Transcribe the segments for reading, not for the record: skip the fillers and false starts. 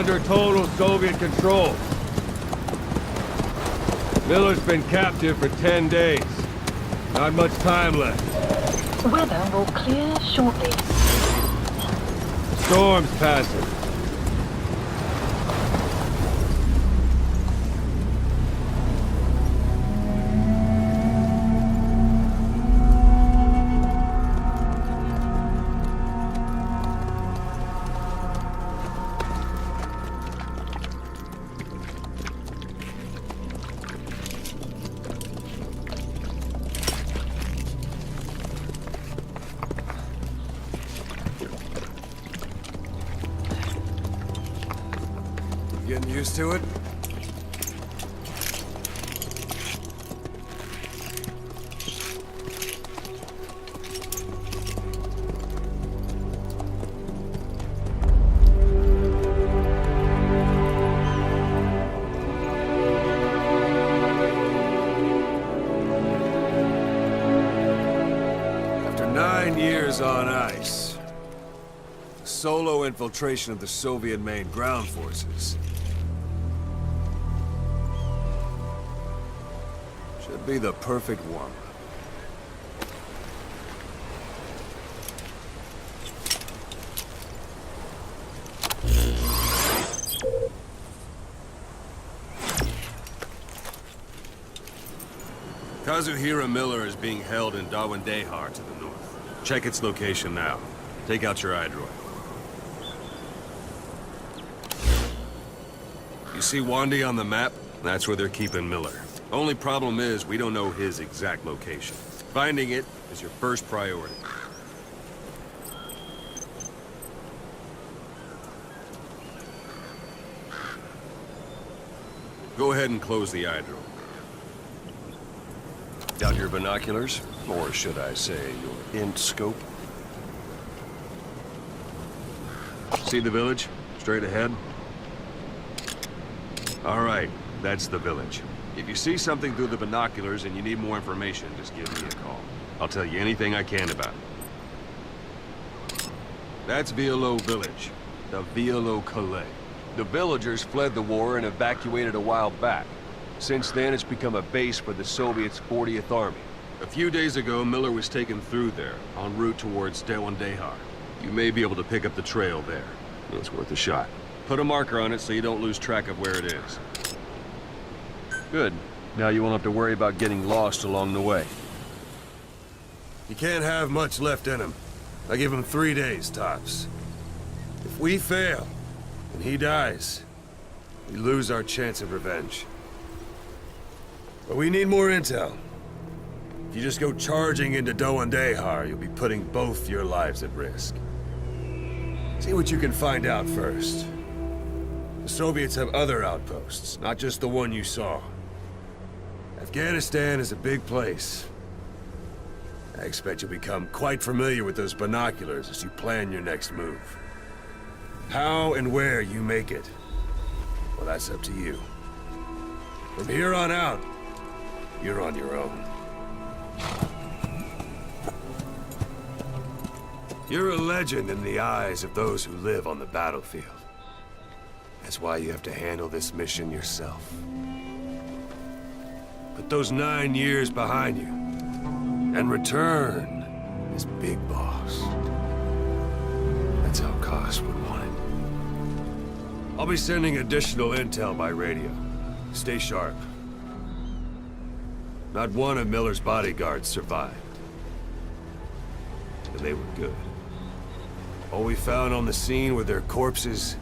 under total Soviet control. Miller's been captive for 10 days. Not much time left. Weather will clear shortly. Storm's passing. Getting used to it? After 9 years on ice, solo infiltration of the Soviet main ground forces. Should be the perfect warm-up. Kazuhira Miller is being held in Dawandehar to the north. Check its location now. Take out your iDroid. You see Wandi on the map? That's where they're keeping Miller. Only problem is, we don't know his exact location. Finding it is your first priority. Go ahead and close the iDroid. Got your binoculars? Or should I say, your int scope? See the village? Straight ahead? All right, that's the village. If you see something through the binoculars and you need more information, just give me a call. I'll tell you anything I can about it. That's Violo Village, the Violo Calais. The villagers fled the war and evacuated a while back. Since then, it's become a base for the Soviets' 40th Army. A few days ago, Miller was taken through there, en route towards Dawandehar. You may be able to pick up the trail there. It's worth a shot. Put a marker on it so you don't lose track of where it is. Good. Now you won't have to worry about getting lost along the way. He can't have much left in him. I give him 3 days, tops. If we fail, and he dies, we lose our chance of revenge. But we need more intel. If you just go charging into Dawandehar, you'll be putting both your lives at risk. See what you can find out first. The Soviets have other outposts, not just the one you saw. Afghanistan is a big place. I expect you'll become quite familiar with those binoculars as you plan your next move. How and where you make it, well, that's up to you. From here on out, you're on your own. You're a legend in the eyes of those who live on the battlefield. That's why you have to handle this mission yourself. Put those 9 years behind you, and return as Big Boss. That's how Koss would want it. I'll be sending additional intel by radio. Stay sharp. Not one of Miller's bodyguards survived. And they were good. All we found on the scene were their corpses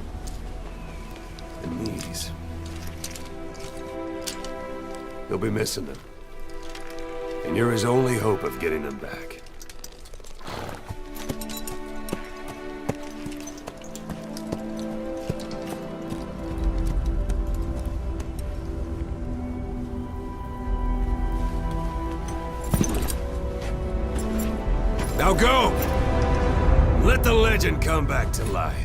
and knees. You'll be missing them. And you're his only hope of getting them back. Now go! Let the legend come back to life.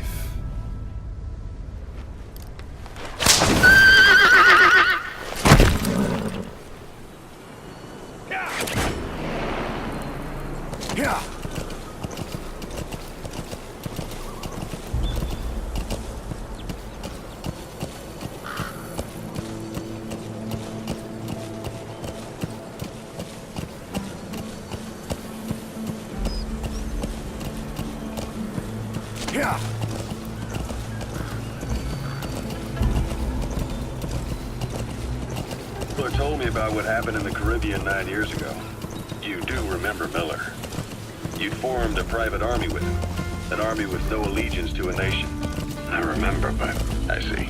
Miller told me about what happened in the Caribbean 9 years ago. You do remember Miller. You formed a private army with him. An army with no allegiance to a nation. I remember, but I see.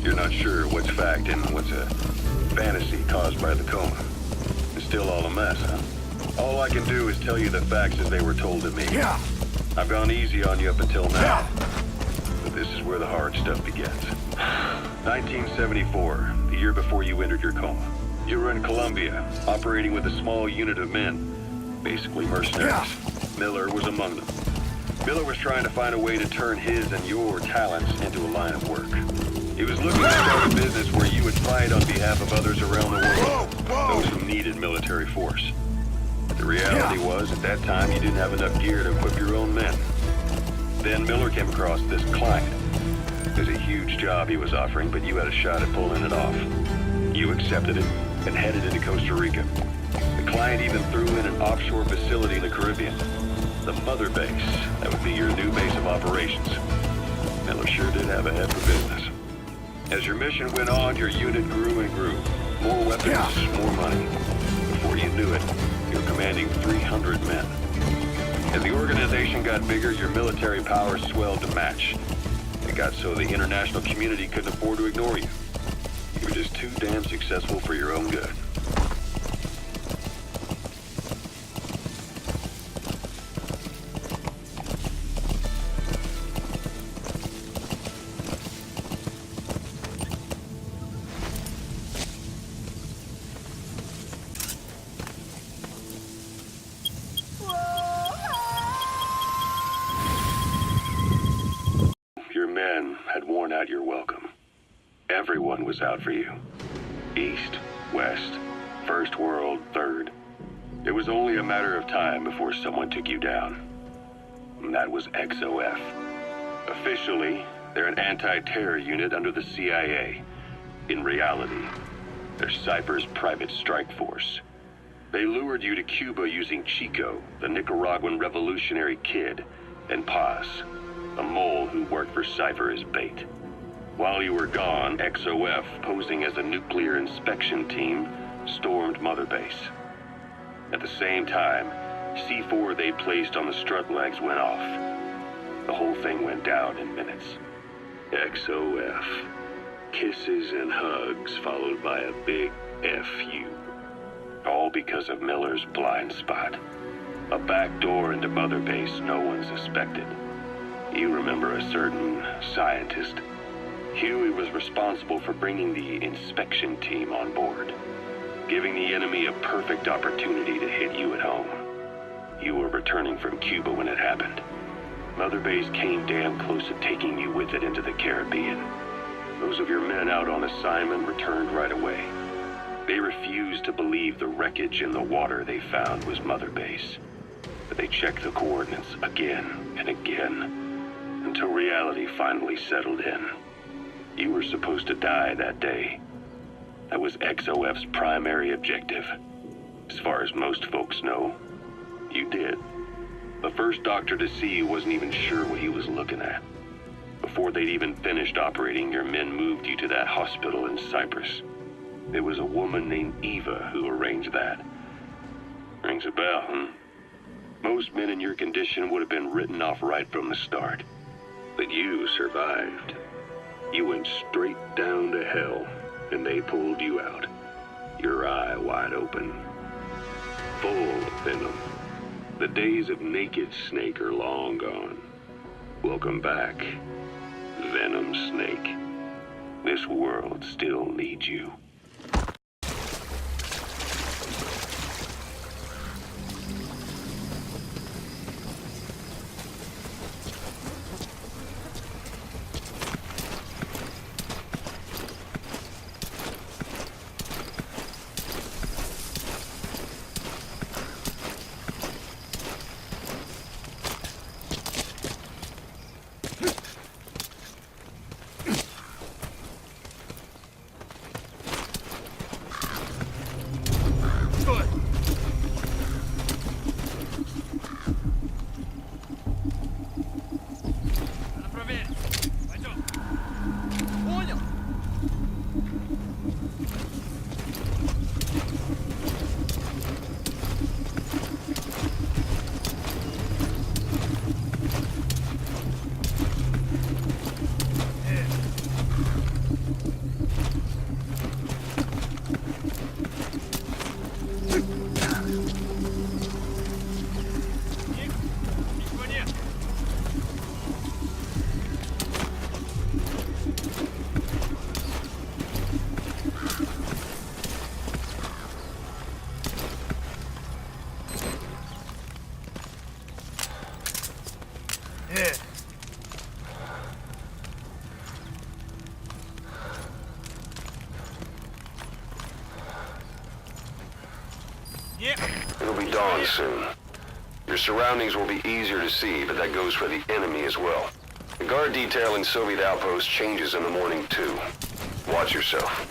You're not sure what's fact and what's a fantasy caused by the coma. It's still all a mess, huh? All I can do is tell you the facts as they were told to me. I've gone easy on you up until now. But this is where the hard stuff begins. 1974, the year before you entered your coma. You were in Colombia, operating with a small unit of men, basically mercenaries. Miller was among them. Miller was trying to find a way to turn his and your talents into a line of work. He was looking to start a business where you would fight on behalf of others around the world, those who needed military force. But the reality was, at that time, you didn't have enough gear to equip your own men. Then Miller came across this client. It was a huge job he was offering, but you had a shot at pulling it off. You accepted it and headed into Costa Rica. The client even threw in an offshore facility in the Caribbean. The mother base, that would be your new base of operations. Miller sure did have a head for business. As your mission went on, your unit grew and grew. More weapons, more money. Before you knew it, you were commanding 300 men. As the organization got bigger, your military power swelled to match. It got so the international community couldn't afford to ignore you. You were just too damn successful for your own good. Out your welcome. Everyone was out for you. East, West, First World, Third. It was only a matter of time before someone took you down. And that was XOF. Officially, they're an anti-terror unit under the CIA. In reality, they're Cypher's private strike force. They lured you to Cuba using Chico, the Nicaraguan revolutionary kid, and Paz, a mole who worked for Cypher as bait. While you were gone, XOF, posing as a nuclear inspection team, stormed Mother Base. At the same time, C4 they placed on the strut legs went off. The whole thing went down in minutes. XOF. Kisses and hugs followed by a big FU. All because of Miller's blind spot. A back door into Mother Base no one suspected. You remember a certain scientist. Huey was responsible for bringing the inspection team on board, giving the enemy a perfect opportunity to hit you at home. You were returning from Cuba when it happened. Mother Base came damn close to taking you with it into the Caribbean. Those of your men out on assignment returned right away. They refused to believe the wreckage in the water they found was Mother Base. But they checked the coordinates again and again, until reality finally settled in. You were supposed to die that day. That was XOF's primary objective. As far as most folks know, you did. The first doctor to see you wasn't even sure what he was looking at. Before they'd even finished operating, your men moved you to that hospital in Cyprus. It was a woman named Eva who arranged that. Rings a bell, huh? Most men in your condition would have been written off right from the start. But you survived. You went straight down to hell, and they pulled you out. Your eye wide open. Full of venom. The days of naked Snake are long gone. Welcome back, Venom Snake. This world still needs you. It'll be dawn soon. Your surroundings will be easier to see, but that goes for the enemy as well. The guard detail in Soviet outposts changes in the morning, too. Watch yourself.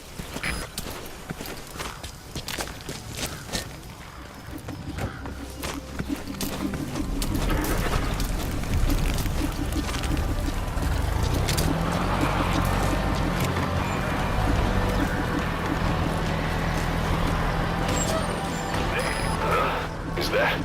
Is that?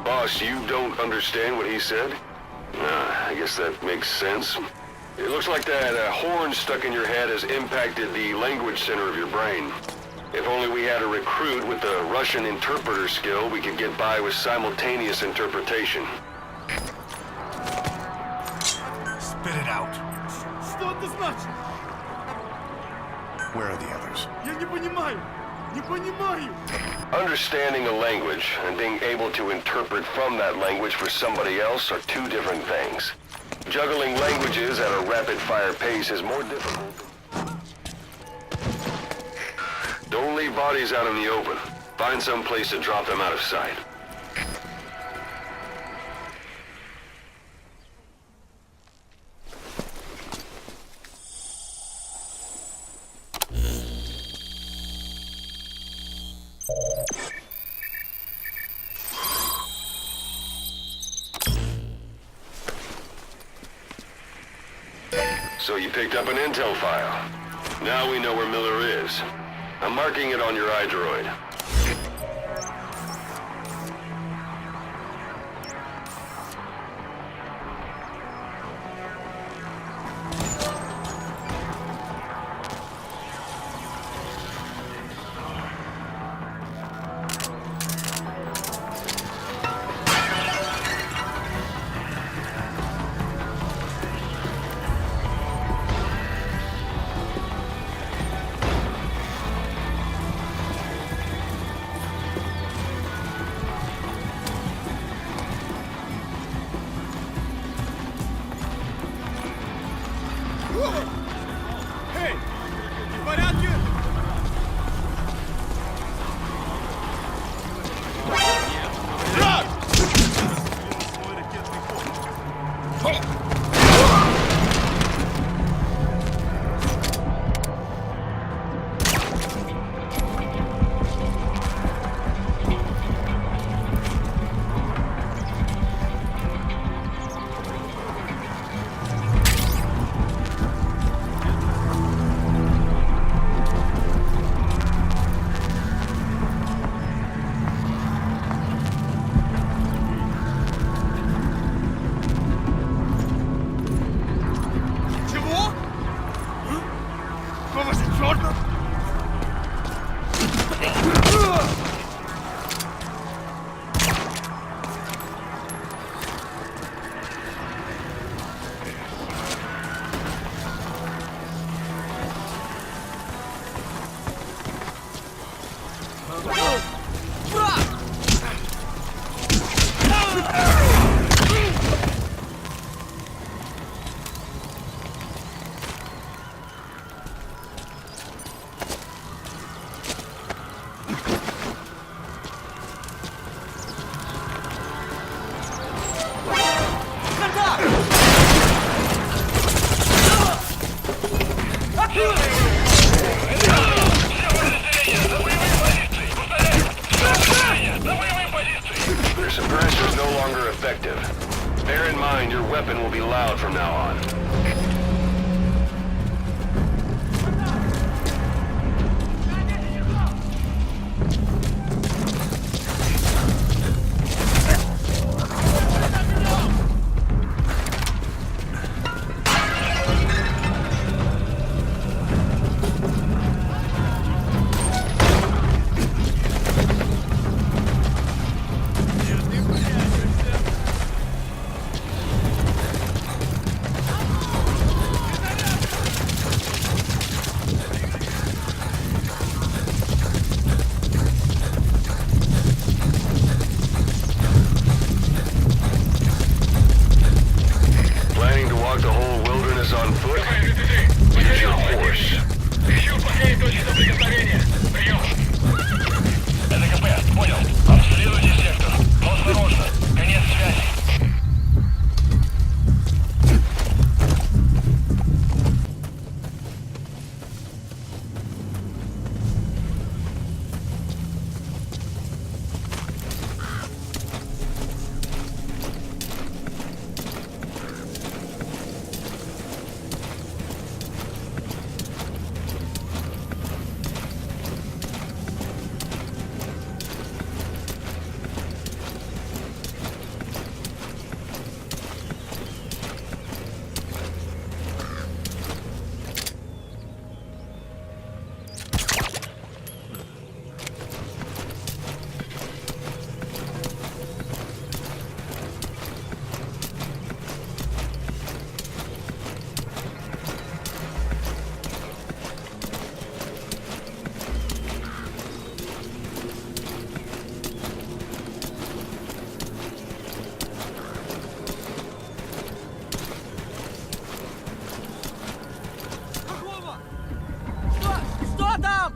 Boss, you don't understand what he said? I guess that makes sense. It looks like that horn stuck in your head has impacted the language center of your brain. If only we had a recruit with the Russian interpreter skill, we could get by with simultaneous interpretation. Spit it out. Что это значит? Where are the others? Я не понимаю. Не понимаю. Understanding a language and being able to interpret from that language for somebody else are two different things. Juggling languages at a rapid-fire pace is more difficult. Don't leave bodies out in the open. Find some place to drop them out of sight. So you picked up an intel file. Now we know where Miller is. I'm marking it on your iDroid. Эй, ты в порядке? Проверь точки соприкосновения. Прием. СКП, понял. Обследуйте сектор. Но осторожно. Конец связи. Что там?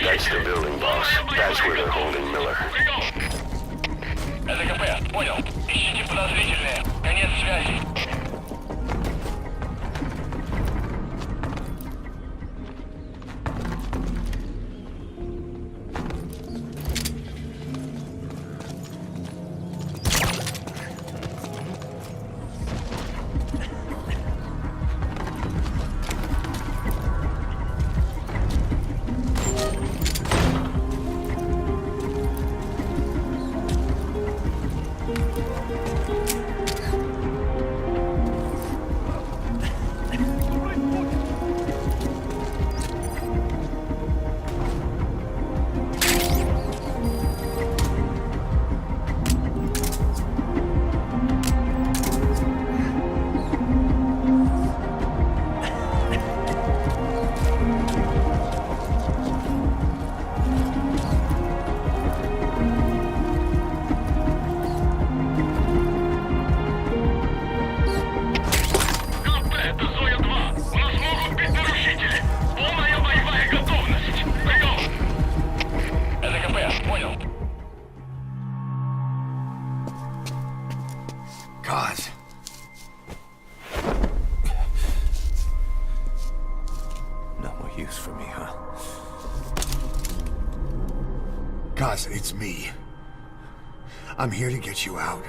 That's the building, boss. That's where they're holding Miller. СКП, понял. Ищите подозрительные. Конец связи. God. No more use for me, huh? God, it's me. I'm here to get you out.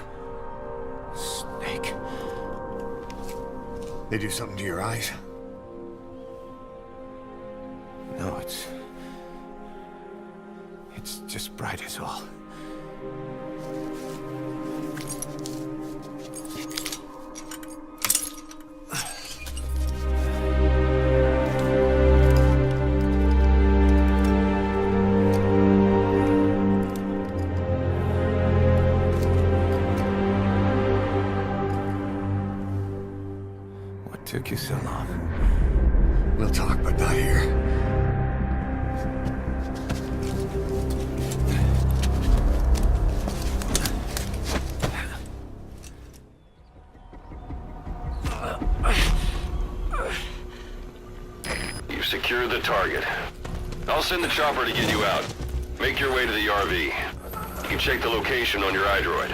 Snake. They do something to your eyes? No, it's just bright as all. What took you so long? We'll talk, but not here. You've secured the target. I'll send the chopper to get you out. Make your way to the RV. You can check the location on your iDroid.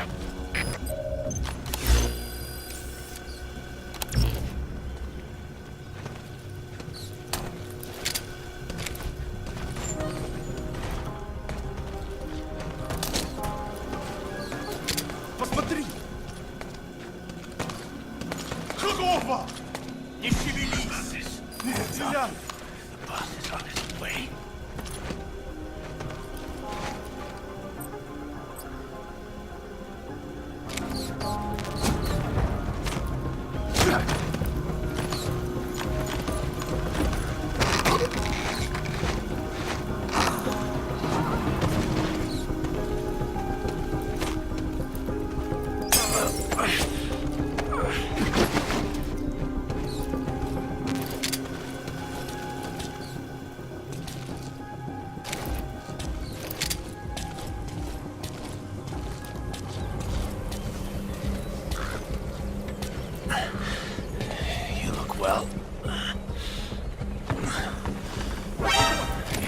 Посмотри! Готово! Не шевелись! Не стреляй! The boss is on his way. You look well.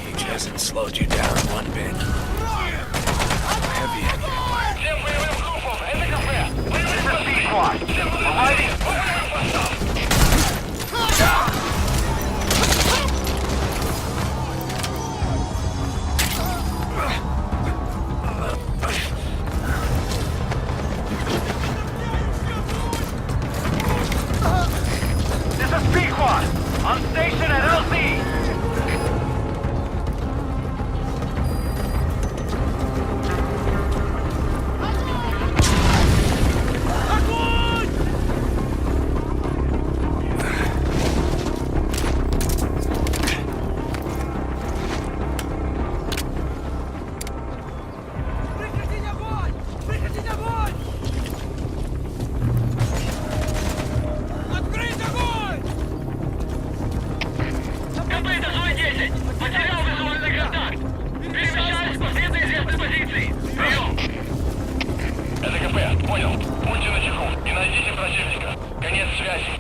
Age hasn't slowed you down one bit. Heavy again. Всем боевым группам! Это кафе! Боевым This is P-Quad! On station at LZ! Прекратить огонь! Прекратить огонь! Открыть огонь! КП, это свой 10! Потерял визуальный контакт! Перемещаюсь по всем известной позиции! Прием! Это КП, понял. Будьте начеку и найдите противника. Конец связи.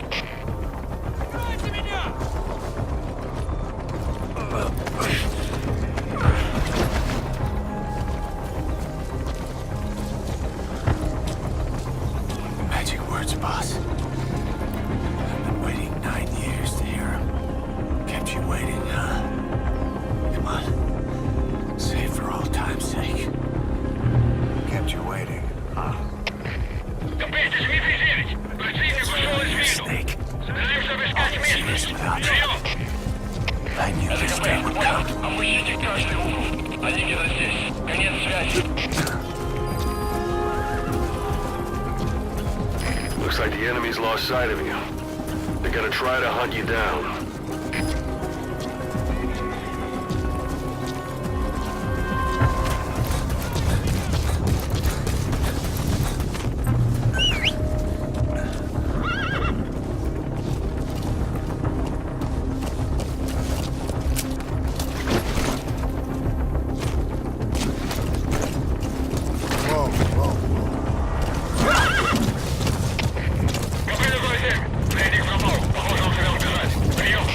Откройте меня! Magic words, boss. I've been waiting 9 years to hear them. Kept you waiting, huh? Come on. Say it for all time's sake. Kept you waiting, huh? КП, это Дмитрий 9! Противник ушел из виду! Snake. Собираемся обыскать местность! Прием! I knew Это this КП, day would понял. come. Опустите каждый угол. Они где-то здесь. Конец связи. Looks like the enemy's lost sight of you. They're gonna try to hunt you down. Whoa, whoa, whoa. КП, другой 7. Пленник пропал. Похоже, он сумел убежать. Прием!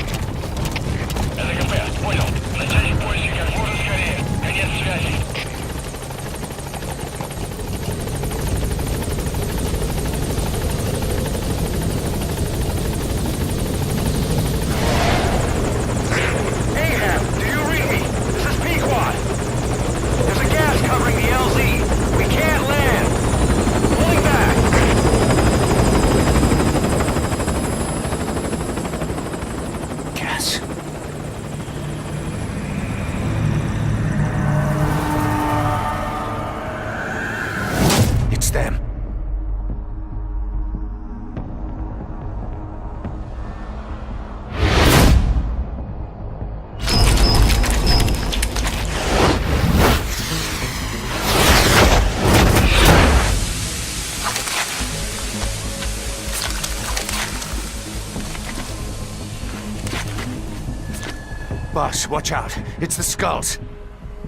Boss, watch out. It's the skulls.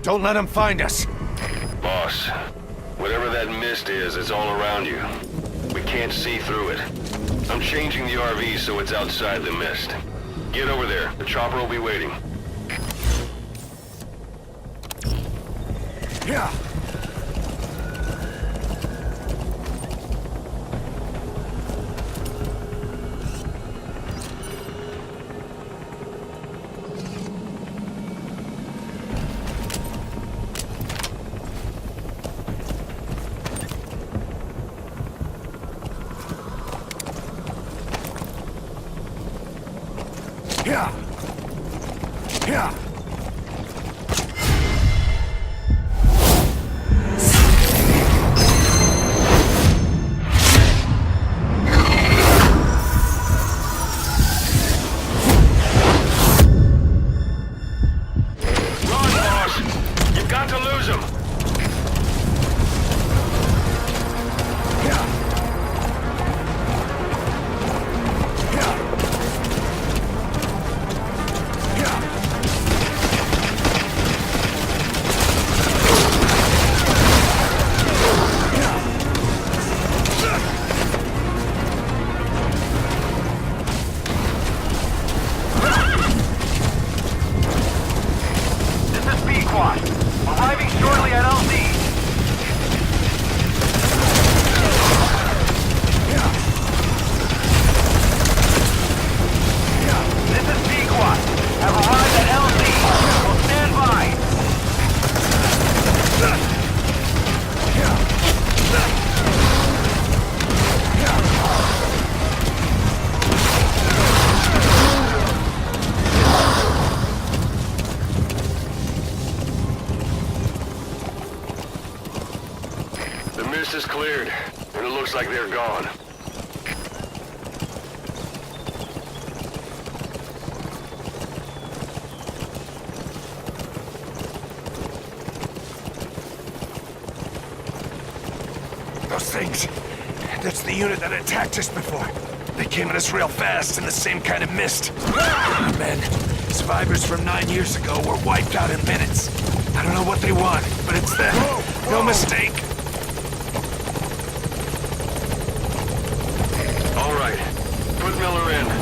Don't let them find us. Boss, whatever that mist is, it's all around you. We can't see through it. I'm changing the RV so it's outside the mist. Get over there. The chopper will be waiting. Yeah. Yeah. Yeah. Run, boss! You've got to lose him! This is B-Quad. Arriving shortly at LZ. This is B-Quad. Have arrived at LZ. Will stand by. The mist is cleared, and it looks like they're gone. Those things. That's the unit that attacked us before. They came at us real fast in the same kind of mist. Men, survivors from 9 years ago were wiped out in minutes. I don't know what they want, but it's them. No mistake. All right. Put Miller in.